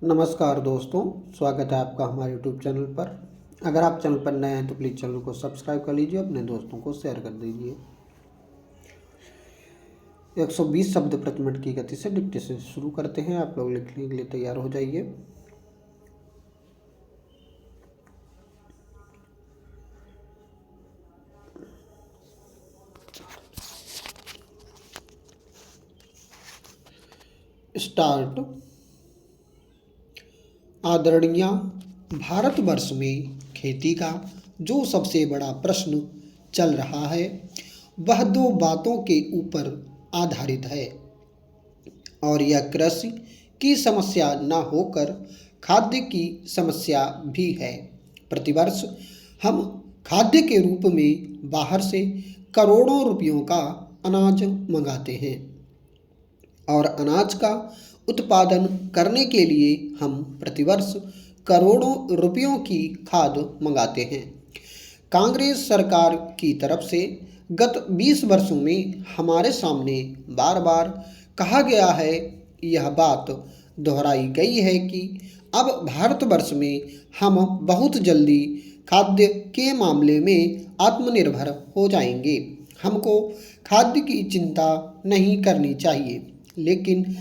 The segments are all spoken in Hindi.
नमस्कार दोस्तों, स्वागत है आपका हमारे यूट्यूब चैनल पर। अगर आप चैनल पर नए हैं तो प्लीज़ चैनल को सब्सक्राइब कर लीजिए, अपने दोस्तों को शेयर कर दीजिए। 120 शब्द प्रति मिनट की गति से डिक्टेशन शुरू करते हैं। आप लोग लिखने के लिए तैयार हो जाइए। स्टार्ट। आदरणीय, भारतवर्ष में खेती का जो सबसे बड़ा प्रश्न चल रहा है वह दो बातों के ऊपर आधारित है, और यह कृषि की समस्या न होकर खाद्य की समस्या भी है। प्रतिवर्ष हम खाद्य के रूप में बाहर से करोड़ों रुपयों का अनाज मंगाते हैं, और अनाज का उत्पादन करने के लिए हम प्रतिवर्ष करोड़ों रुपयों की खाद मंगाते हैं। कांग्रेस सरकार की तरफ से गत 20 वर्षों में हमारे सामने बार बार कहा गया है, यह बात दोहराई गई है कि अब भारतवर्ष में हम बहुत जल्दी खाद्य के मामले में आत्मनिर्भर हो जाएंगे। हमको खाद्य की चिंता नहीं करनी चाहिए। लेकिन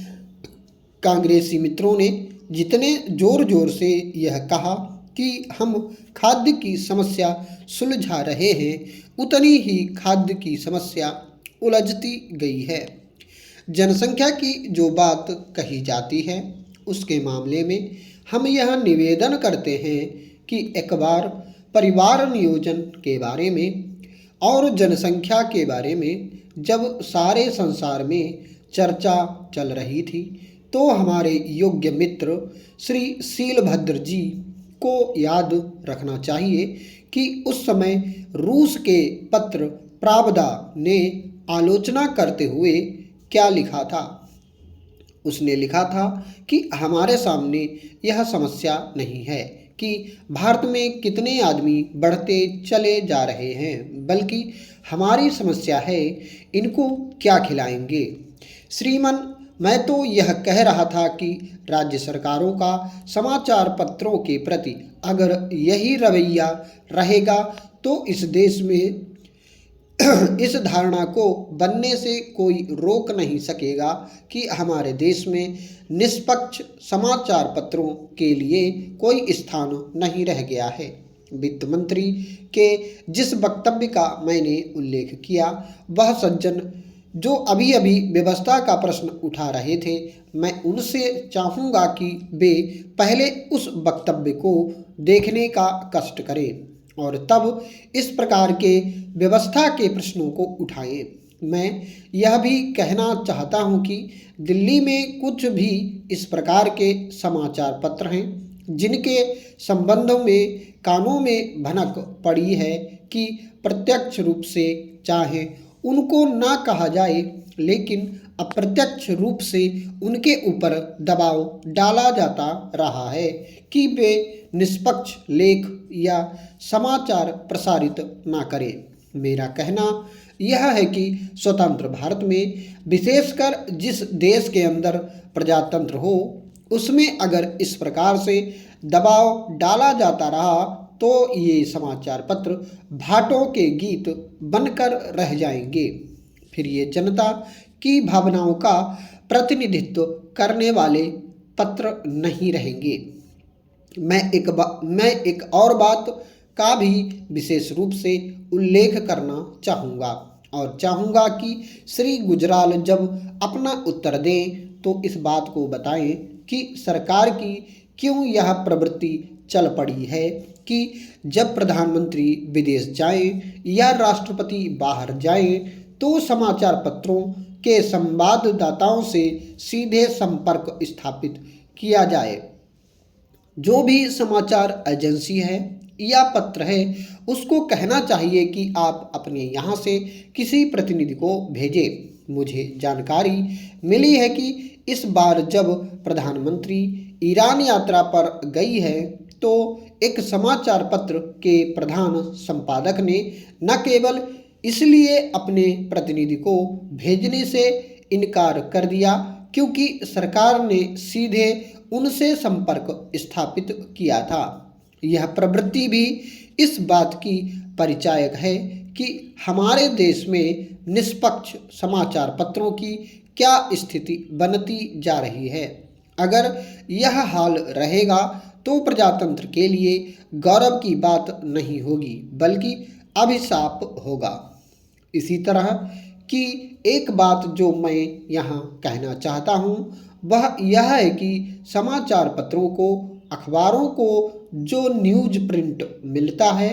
कांग्रेसी मित्रों ने जितने जोर जोर से यह कहा कि हम खाद्य की समस्या सुलझा रहे हैं, उतनी ही खाद्य की समस्या उलझती गई है। जनसंख्या की जो बात कही जाती है उसके मामले में हम यह निवेदन करते हैं कि एक बार परिवार नियोजन के बारे में और जनसंख्या के बारे में जब सारे संसार में चर्चा चल रही थी तो हमारे योग्य मित्र श्री शीलभद्र जी को याद रखना चाहिए कि उस समय रूस के पत्र प्रावदा ने आलोचना करते हुए क्या लिखा था। उसने लिखा था कि हमारे सामने यह समस्या नहीं है कि भारत में कितने आदमी बढ़ते चले जा रहे हैं, बल्कि हमारी समस्या है इनको क्या खिलाएंगे। श्रीमान, मैं तो यह कह रहा था कि राज्य सरकारों का समाचार पत्रों के प्रति अगर यही रवैया रहेगा तो इस देश में इस धारणा को बनने से कोई रोक नहीं सकेगा कि हमारे देश में निष्पक्ष समाचार पत्रों के लिए कोई स्थान नहीं रह गया है। वित्त मंत्री के जिस वक्तव्य का मैंने उल्लेख किया वह सज्जन जो अभी अभी व्यवस्था का प्रश्न उठा रहे थे, मैं उनसे चाहूँगा कि वे पहले उस वक्तव्य को देखने का कष्ट करें और तब इस प्रकार के व्यवस्था के प्रश्नों को उठाएं। मैं यह भी कहना चाहता हूं कि दिल्ली में कुछ भी इस प्रकार के समाचार पत्र हैं जिनके संबंध में कानों में भनक पड़ी है कि प्रत्यक्ष रूप से चाहे उनको ना कहा जाए, लेकिन अप्रत्यक्ष रूप से उनके ऊपर दबाव डाला जाता रहा है कि वे निष्पक्ष लेख या समाचार प्रसारित ना करें। मेरा कहना यह है कि स्वतंत्र भारत में, विशेषकर जिस देश के अंदर प्रजातंत्र हो, उसमें अगर इस प्रकार से दबाव डाला जाता रहा तो ये समाचार पत्र भाटों के गीत बनकर रह जाएंगे। फिर ये जनता की भावनाओं का प्रतिनिधित्व करने वाले पत्र नहीं रहेंगे। मैं एक और बात का भी विशेष रूप से उल्लेख करना चाहूँगा और चाहूँगा कि श्री गुजराल जब अपना उत्तर दें तो इस बात को बताएं कि सरकार की क्यों यह प्रवृत्ति चल पड़ी है कि जब प्रधानमंत्री विदेश जाएं या राष्ट्रपति बाहर जाएं तो समाचार पत्रों के संवाददाताओं से सीधे संपर्क स्थापित किया जाए। जो भी समाचार एजेंसी है या पत्र है उसको कहना चाहिए कि आप अपने यहाँ से किसी प्रतिनिधि को भेजें। मुझे जानकारी मिली है कि इस बार जब प्रधानमंत्री ईरान यात्रा पर गई है तो एक समाचार पत्र के प्रधान संपादक ने न केवल इसलिए अपने प्रतिनिधि को भेजने से इनकार कर दिया क्योंकि सरकार ने सीधे उनसे संपर्क स्थापित किया था। यह प्रवृत्ति भी इस बात की परिचायक है कि हमारे देश में निष्पक्ष समाचार पत्रों की क्या स्थिति बनती जा रही है। अगर यह हाल रहेगा तो प्रजातंत्र के लिए गौरव की बात नहीं होगी बल्कि अभिशाप होगा। इसी तरह की एक बात जो मैं यहाँ कहना चाहता हूँ वह यह है कि समाचार पत्रों को, अखबारों को जो न्यूज प्रिंट मिलता है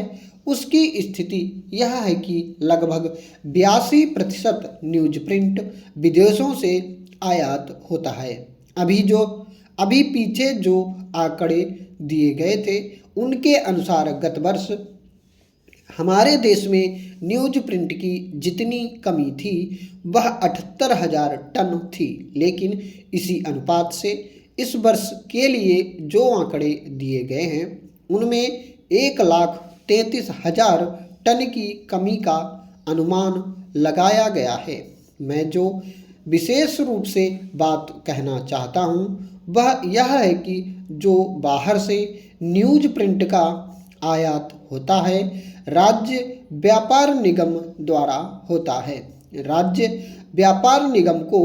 उसकी स्थिति यह है कि लगभग 82% न्यूज प्रिंट विदेशों से आयात होता है। अभी पीछे जो आंकड़े दिए गए थे उनके अनुसार गत वर्ष हमारे देश में न्यूज प्रिंट की जितनी कमी थी वह 78,000 टन थी, लेकिन इसी अनुपात से इस वर्ष के लिए जो आंकड़े दिए गए हैं उनमें 1,33,000 टन की कमी का अनुमान लगाया गया है। मैं जो विशेष रूप से बात कहना चाहता हूँ वह यह है कि जो बाहर से न्यूज प्रिंट का आयात होता है राज्य व्यापार निगम द्वारा होता है। राज्य व्यापार निगम को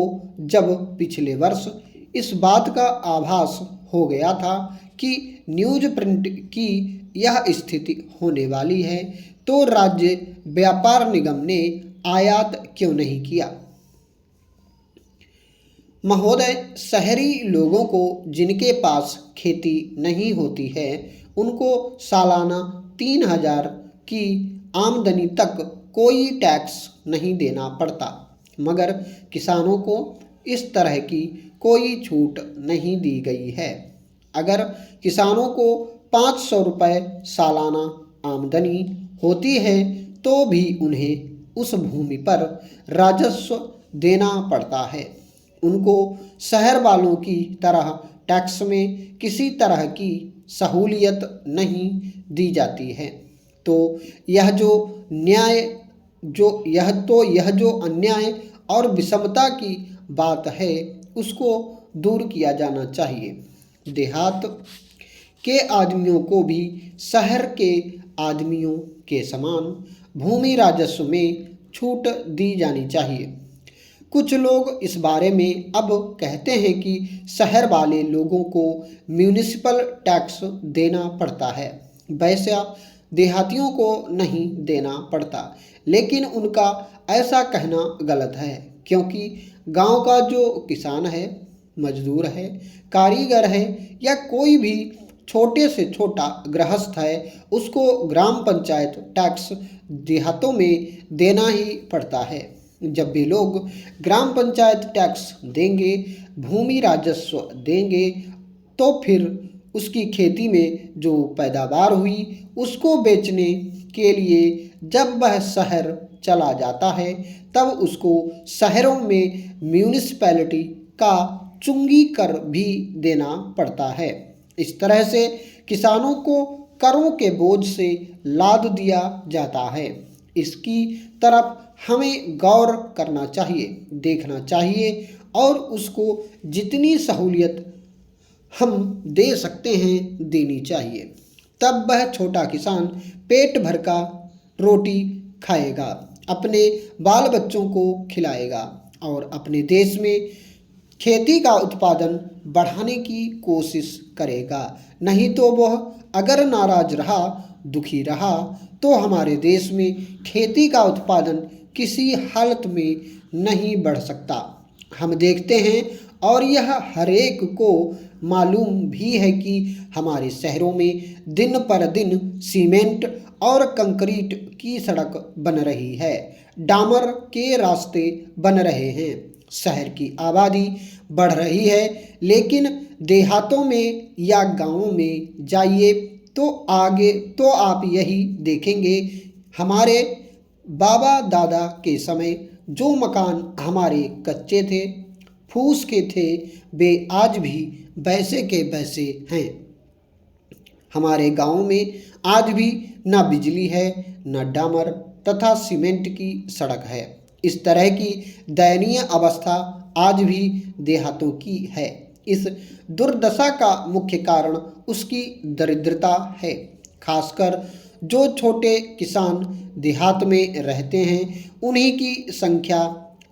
जब पिछले वर्ष इस बात का आभास हो गया था कि न्यूज प्रिंट की यह स्थिति होने वाली है तो राज्य व्यापार निगम ने आयात क्यों नहीं किया। महोदय, शहरी लोगों को जिनके पास खेती नहीं होती है उनको सालाना 3,000 की आमदनी तक कोई टैक्स नहीं देना पड़ता, मगर किसानों को इस तरह की कोई छूट नहीं दी गई है। अगर किसानों को 500 रुपये सालाना आमदनी होती है तो भी उन्हें उस भूमि पर राजस्व देना पड़ता है। उनको शहर वालों की तरह टैक्स में किसी तरह की सहूलियत नहीं दी जाती है। तो यह जो अन्याय और विषमता की बात है उसको दूर किया जाना चाहिए। देहात के आदमियों को भी शहर के आदमियों के समान भूमि राजस्व में छूट दी जानी चाहिए। कुछ लोग इस बारे में अब कहते हैं कि शहर वाले लोगों को म्यूनिसिपल टैक्स देना पड़ता है, वैसे देहातियों को नहीं देना पड़ता, लेकिन उनका ऐसा कहना गलत है क्योंकि गांव का जो किसान है, मजदूर है, कारीगर है या कोई भी छोटे से छोटा गृहस्थ है उसको ग्राम पंचायत टैक्स देहातों में देना ही पड़ता है। जब भी लोग ग्राम पंचायत टैक्स देंगे, भूमि राजस्व देंगे, तो फिर उसकी खेती में जो पैदावार हुई उसको बेचने के लिए जब वह शहर चला जाता है तब उसको शहरों में म्यूनिसिपैलिटी का चुंगी कर भी देना पड़ता है। इस तरह से किसानों को करों के बोझ से लाद दिया जाता है। इसकी तरफ हमें गौर करना चाहिए, देखना चाहिए और उसको जितनी सहूलियत हम दे सकते हैं देनी चाहिए। तब वह छोटा किसान पेट भर का रोटी खाएगा, अपने बाल बच्चों को खिलाएगा और अपने देश में खेती का उत्पादन बढ़ाने की कोशिश करेगा। नहीं तो वह अगर नाराज रहा, दुखी रहा तो हमारे देश में खेती का उत्पादन किसी हालत में नहीं बढ़ सकता। हम देखते हैं और यह हर एक को मालूम भी है कि हमारे शहरों में दिन पर दिन सीमेंट और कंक्रीट की सड़क बन रही है, डामर के रास्ते बन रहे हैं, शहर की आबादी बढ़ रही है, लेकिन देहातों में या गांवों में जाइए तो आप यही देखेंगे हमारे बाबा दादा के समय जो मकान हमारे कच्चे थे, फूस के थे, वे आज भी वैसे के वैसे हैं। हमारे गांव में आज भी न बिजली है, न डामर तथा सीमेंट की सड़क है। इस तरह की दयनीय अवस्था आज भी देहातों की है। इस दुर्दशा का मुख्य कारण उसकी दरिद्रता है। खासकर जो छोटे किसान देहात में रहते हैं उन्हीं की संख्या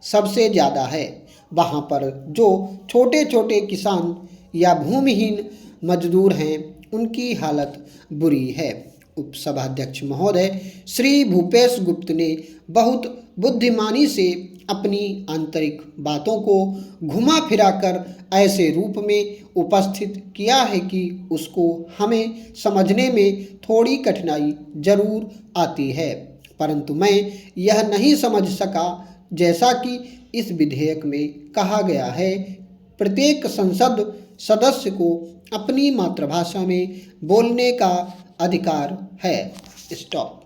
सबसे ज़्यादा है। वहाँ पर जो छोटे छोटे किसान या भूमिहीन मजदूर हैं उनकी हालत बुरी है। उपसभाध्यक्ष महोदय श्री भूपेश गुप्त ने बहुत बुद्धिमानी से अपनी आंतरिक बातों को घुमा फिराकर ऐसे रूप में उपस्थित किया है कि उसको हमें समझने में थोड़ी कठिनाई जरूर आती है, परंतु मैं यह नहीं समझ सका जैसा कि इस विधेयक में कहा गया है प्रत्येक संसद सदस्य को अपनी मातृभाषा में बोलने का अधिकार है। स्टॉप।